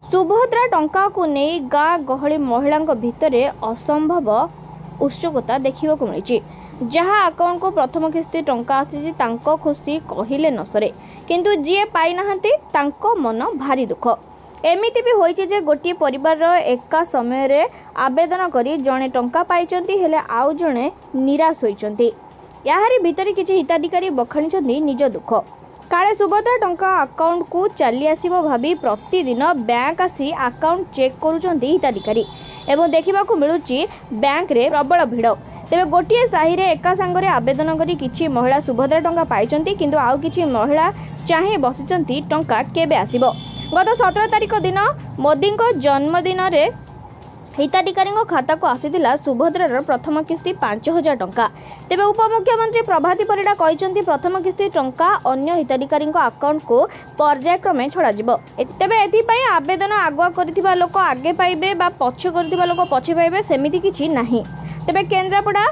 सुभद्रा टंका को नहीं गाँ गहली महिला भितर असंभव उत्सुकता देखा मिली। जहाँ अकाउंट को प्रथम किस्ती टंका आसी खुशी कहले न सरे, किंतु जी पाई नाहांती तांको मन भारी दुख। एमिति भी होइछि जे गोटे परिवार एका समय रे आवेदन करी जणे टंका पाइचंती हेले आउ जणे निराश होइचंती। याहारी भितर किछि हिताधिकारी बखाणिचंती निज दुख। काले सुभद्रा टंका अकाउंट को चली आसीबो भाबी प्रतिदिन बैंक आसी अकाउंट चेक करूचंती हिताधिकारी एवं देखिबाकू मिलुची बैंक रे प्रबल भिड़। तेबे गोटे साही रे एका संगरे आवेदन करी किछि महिला सुभद्रा टंका पाइचंती, किंतु आउ किछि महिला चाहे बसिचंती टंका केबे आसीबो। गत 17 तारिख दिन मोदी जन्मदिन रे हिताधिकारी खाता को आसीथिला सुभद्रार प्रथम किस्ती 5000 टंका। तेबे उपमुख्यमंत्री प्रभाती परिडा कहते प्रथम किस्ती टंका अन्य हिताधिकारी अकाउंट को पर्यायक्रमे छड़ा जिवो। तेबे एथिपाई आवेदन आगुआ करथिबा लोक आगे पाइबे बा पछे करथिबा लोक पछे पाइबे सेमिति किछि नाही। तेबे केन्द्रापड़ा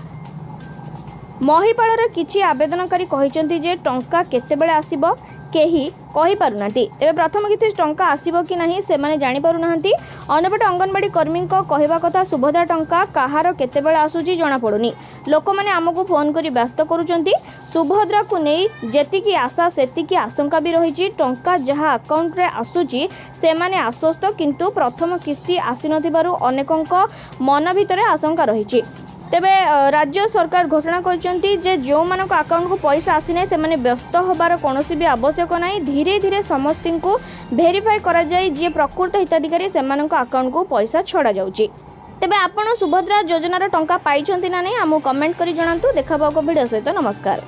महिपालर किछि आवेदनकारी कहते जे टंका केतेबेले आसीबो केही कहि पारुनांती। तेबे प्रथम किस्ती टंका आसीबो कि नाही से माने जानि पारुनांती। अन्यपटे अंगनवाड़ी कर्मी कहवा कथा सुभद्रा टंका कहार केतेबेले आसुची जना पड़ुनी। लोक माने आमको फोन करी व्यस्त करूचंती। सुभद्रा को नहीं जेतिकी आशा सेतिकी आशंका भी रही। टंका जहाँ अकाउंट रे आसुची से माने आश्वस्त, किंतु प्रथम किस्ती आसी नथिबारु अनेकंक मन भितरे आशंका रही। तेबे राज्य सरकार घोषणा करछंती जे जो मानक अकाउंट को पैसा आसी नै से माने व्यस्त होबार कोनोसी भी आवश्यक नाही। धीरे धीरे समस्त को वेरीफाई करा जाय जे प्रकृत हिताधिकारी से मानक अकाउंट को पैसा छड़ा जाउची। तेबे आपण सुभद्रा योजनार टंका पाइछंती ना नै हमहु कमेंट करी जणांतु। देखाबाको वीडियो सहित नमस्कार।